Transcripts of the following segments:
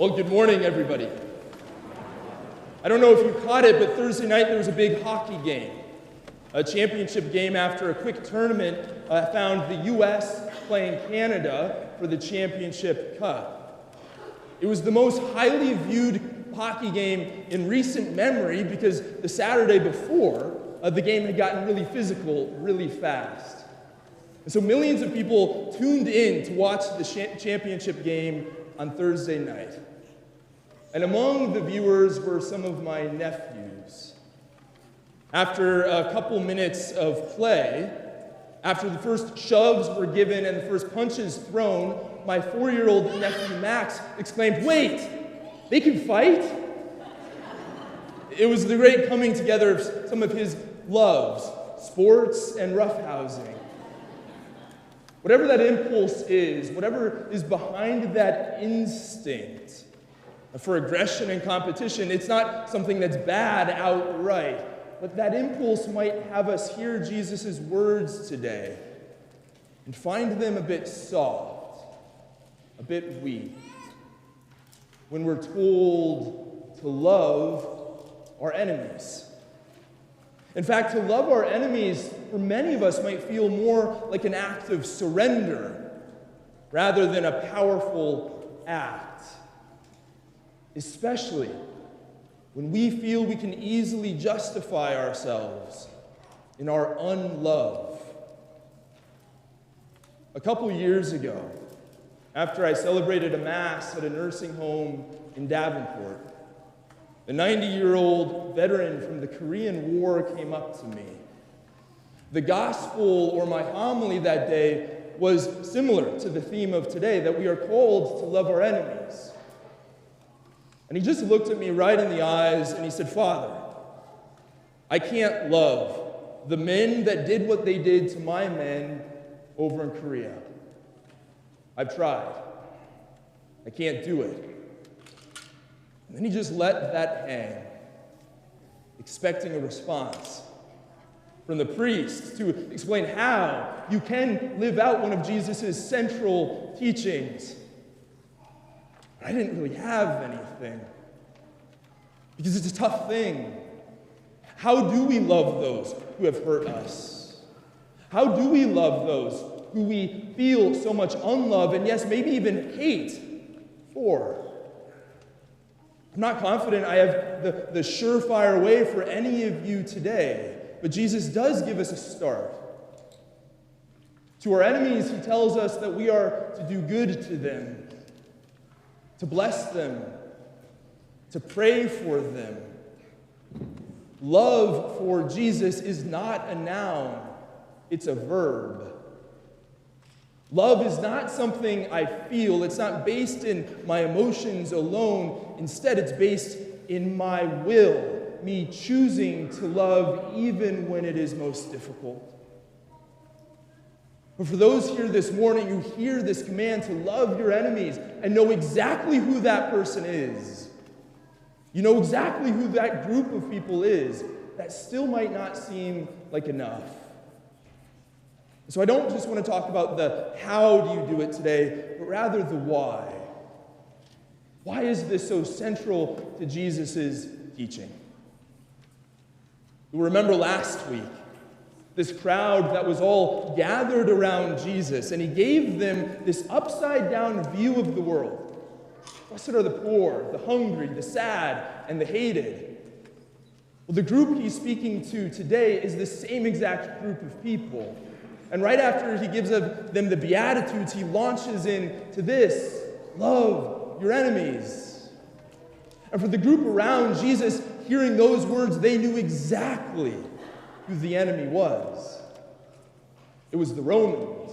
Well, good morning, everybody. I don't know if you caught it, but Thursday night there was a big hockey game. A championship game after a quick tournament found the U.S. playing Canada for the championship cup. It was the most highly viewed hockey game in recent memory because the Saturday before, the game had gotten really physical really fast. And so millions of people tuned in to watch the championship game on Thursday night. And among the viewers were some of my nephews. After a couple minutes of play, after the first shoves were given and the first punches thrown, my 4-year-old nephew Max exclaimed, "Wait, they can fight?" It was the great coming together of some of his loves, sports and roughhousing. Whatever that impulse is, whatever is behind that instinct for aggression and competition, it's not something that's bad outright, but that impulse might have us hear Jesus' words today and find them a bit soft, a bit weak, when we're told to love our enemies. In fact, to love our enemies, for many of us, might feel more like an act of surrender rather than a powerful act, especially when we feel we can easily justify ourselves in our unlove. A couple years ago, after I celebrated a Mass at a nursing home in Davenport, a 90-year-old veteran from the Korean War came up to me. The gospel, or my homily that day, was similar to the theme of today, that we are called to love our enemies. And he just looked at me right in the eyes and he said, "Father, I can't love the men that did what they did to my men over in Korea. I've tried. I can't do it." And then he just let that hang, expecting a response from the priest to explain how you can live out one of Jesus' central teachings. But I didn't really have anything, because it's a tough thing. How do we love those who have hurt us? How do we love those who we feel so much unlove and, yes, maybe even hate for? I'm not confident I have the surefire way for any of you today, but Jesus does give us a start. To our enemies, he tells us that we are to do good to them, to bless them, to pray for them. Love for Jesus is not a noun, it's a verb. Love is not something I feel. It's not based in my emotions alone. Instead, it's based in my will, me choosing to love even when it is most difficult. But for those here this morning who hear this command to love your enemies and know exactly who that person is, you know exactly who that group of people is, that still might not seem like enough. So I don't just want to talk about the how do you do it today, but rather the why. Why is this so central to Jesus' teaching? You remember last week, this crowd that was all gathered around Jesus, and he gave them this upside-down view of the world. Blessed are the poor, the hungry, the sad, and the hated. Well, the group he's speaking to today is the same exact group of people. And right after he gives them the Beatitudes, he launches into this: love your enemies. And for the group around Jesus, hearing those words, they knew exactly who the enemy was. It was the Romans.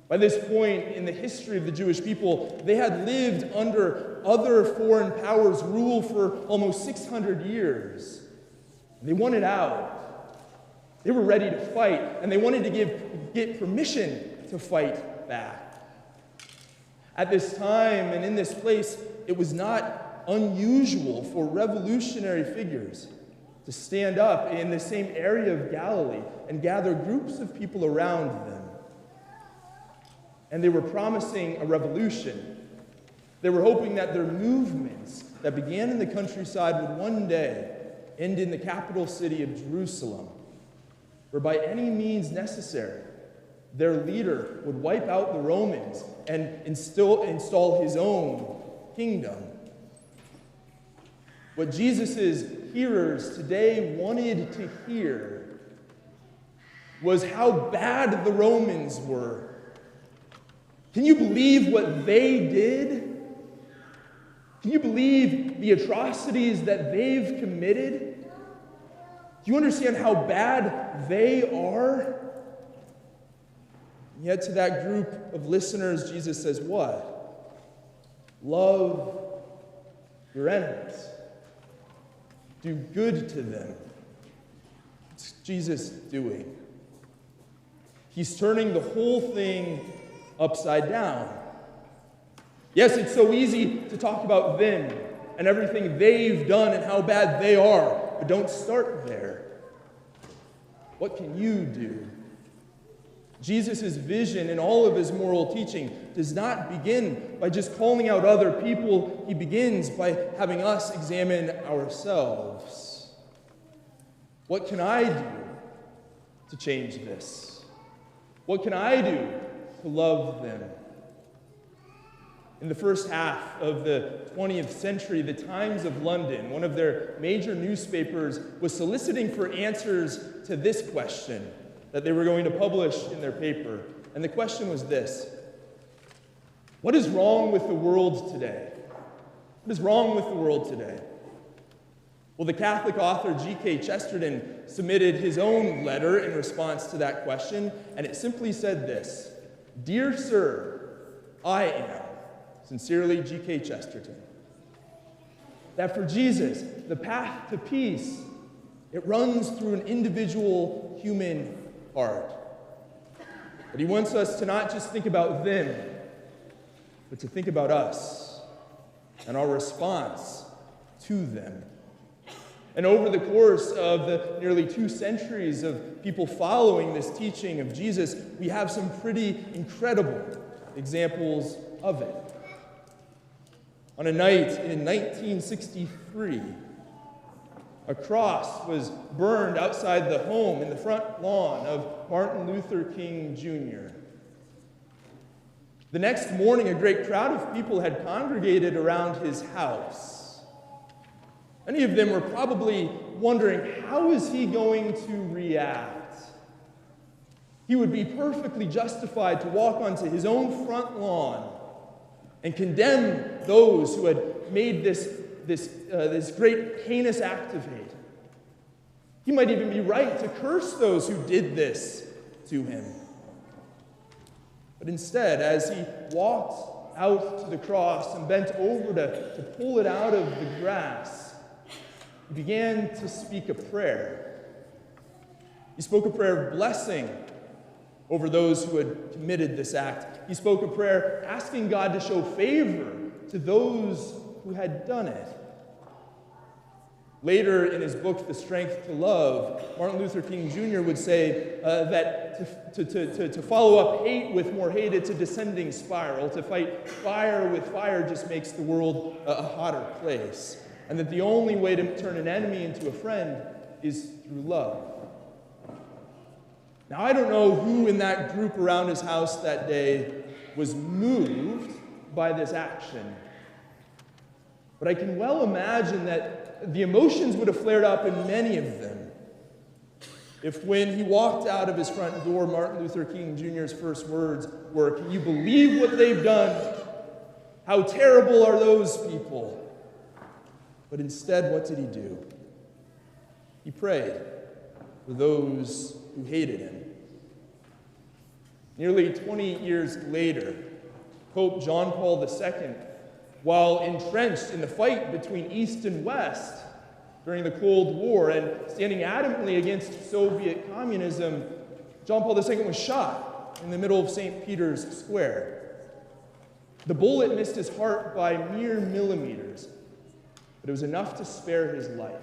By this point in the history of the Jewish people, they had lived under other foreign powers' rule for almost 600 years. They wanted out. They were ready to fight, and they wanted to get permission to fight back. At this time and in this place, it was not unusual for revolutionary figures to stand up in the same area of Galilee and gather groups of people around them. And they were promising a revolution. They were hoping that their movements that began in the countryside would one day end in the capital city of Jerusalem, where by any means necessary, their leader would wipe out the Romans and install his own kingdom. What Jesus' hearers today wanted to hear was how bad the Romans were. Can you believe what they did? Can you believe the atrocities that they've committed? Do you understand how bad they are? And yet to that group of listeners, Jesus says what? Love your enemies. Do good to them. What's Jesus doing? He's turning the whole thing upside down. Yes, it's so easy to talk about them and everything they've done and how bad they are, but don't start there. What can you do? Jesus' vision and all of his moral teaching does not begin by just calling out other people. He begins by having us examine ourselves. What can I do to change this? What can I do to love them? In the first half of the 20th century, the Times of London, one of their major newspapers, was soliciting for answers to this question that they were going to publish in their paper. And the question was this: what is wrong with the world today? What is wrong with the world today? Well, the Catholic author G.K. Chesterton submitted his own letter in response to that question, and it simply said this: "Dear Sir, I am, sincerely, G.K. Chesterton." That for Jesus, the path to peace, it runs through an individual human heart. But he wants us to not just think about them, but to think about us and our response to them. And over the course of the nearly 2 centuries of people following this teaching of Jesus, we have some pretty incredible examples of it. On a night in 1963, a cross was burned outside the home in the front lawn of Martin Luther King Jr. The next morning, a great crowd of people had congregated around his house. Many of them were probably wondering, how is he going to react? He would be perfectly justified to walk onto his own front lawn and condemn those who had made this great heinous act of hate. He might even be right to curse those who did this to him. But instead, as he walked out to the cross and bent over to pull it out of the grass, he began to speak a prayer. He spoke a prayer of blessing over those who had committed this act. He spoke a prayer asking God to show favor to those who had done it. Later in his book, The Strength to Love, Martin Luther King Jr. would say that to follow up hate with more hate, it's a descending spiral. To fight fire with fire just makes the world a hotter place. And that the only way to turn an enemy into a friend is through love. Now, I don't know who in that group around his house that day was moved by this action. But I can well imagine that the emotions would have flared up in many of them if, when he walked out of his front door, Martin Luther King Jr.'s first words were, "Can you believe what they've done? How terrible are those people?" But instead, what did he do? He prayed for those who hated him. Nearly 20 years later, Pope John Paul II, while entrenched in the fight between East and West during the Cold War and standing adamantly against Soviet communism, John Paul II was shot in the middle of St. Peter's Square. The bullet missed his heart by mere millimeters, but it was enough to spare his life.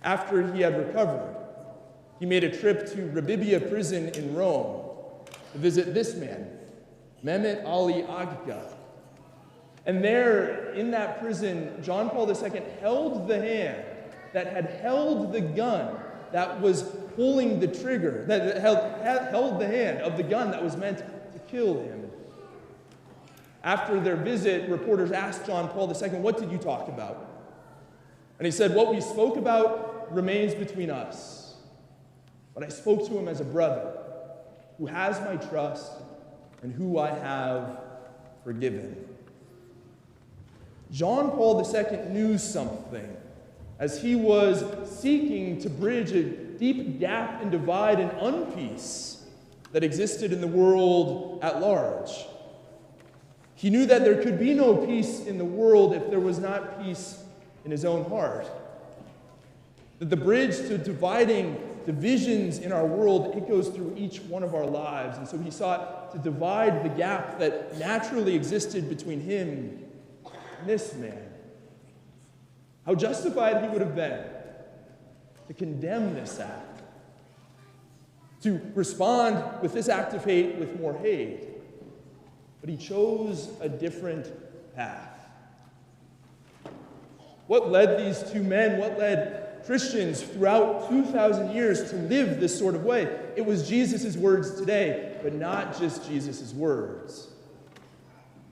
After he had recovered, he made a trip to Rebibbia prison in Rome to visit this man, Mehmet Ali Agca. And there, in that prison, John Paul II held the hand that had held the gun that was pulling the trigger, that held the hand of the gun that was meant to kill him. After their visit, reporters asked John Paul II, "What did you talk about?" And he said, "What we spoke about remains between us. But I spoke to him as a brother who has my trust and who I have forgiven." John Paul II knew something as he was seeking to bridge a deep gap and divide and unpeace that existed in the world at large. He knew that there could be no peace in the world if there was not peace in his own heart. That the bridge to dividing divisions in our world, it goes through each one of our lives. And so he sought to divide the gap that naturally existed between him and this man. How justified he would have been to condemn this act, to respond with this act of hate with more hate. But he chose a different path. What led these two men, what led Christians throughout 2,000 years to live this sort of way? It was Jesus' words today, but not just Jesus' words.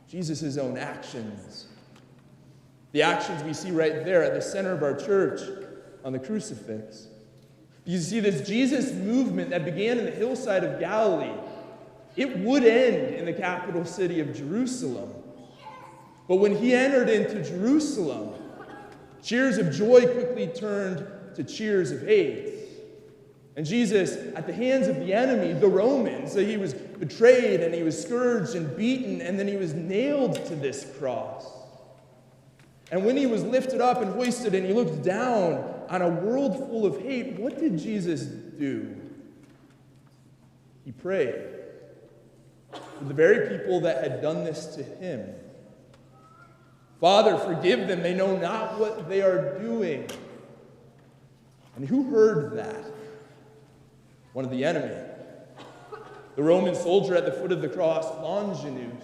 Jesus' own actions. The actions we see right there at the center of our church on the crucifix. You see this Jesus movement that began in the hillside of Galilee. It would end in the capital city of Jerusalem. But when he entered into Jerusalem, cheers of joy quickly turned to cheers of hate. And Jesus, at the hands of the enemy, the Romans, he was betrayed and he was scourged and beaten, and then he was nailed to this cross. And when he was lifted up and hoisted and he looked down on a world full of hate, what did Jesus do? He prayed for the very people that had done this to him. "Father, forgive them. They know not what they are doing." And who heard that? One of the enemy. The Roman soldier at the foot of the cross, Longinus.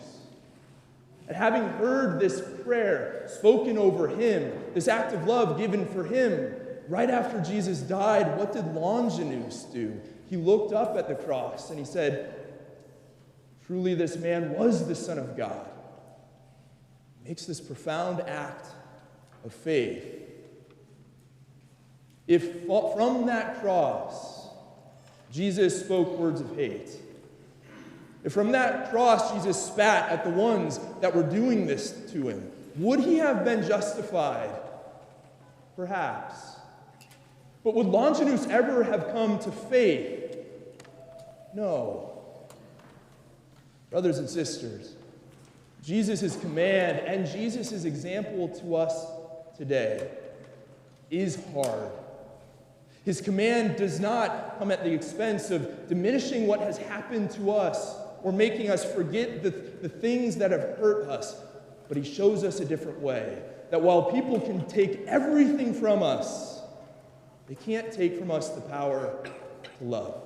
And having heard this prayer spoken over him, this act of love given for him, right after Jesus died, what did Longinus do? He looked up at the cross and he said, "Truly this man was the Son of God." Makes this profound act of faith. If from that cross, Jesus spoke words of hate, if from that cross Jesus spat at the ones that were doing this to him, would he have been justified? Perhaps. But would Longinus ever have come to faith? No. Brothers and sisters, Jesus' command and Jesus' example to us today is hard. His command does not come at the expense of diminishing what has happened to us or making us forget the things that have hurt us, but he shows us a different way. That while people can take everything from us, they can't take from us the power to love.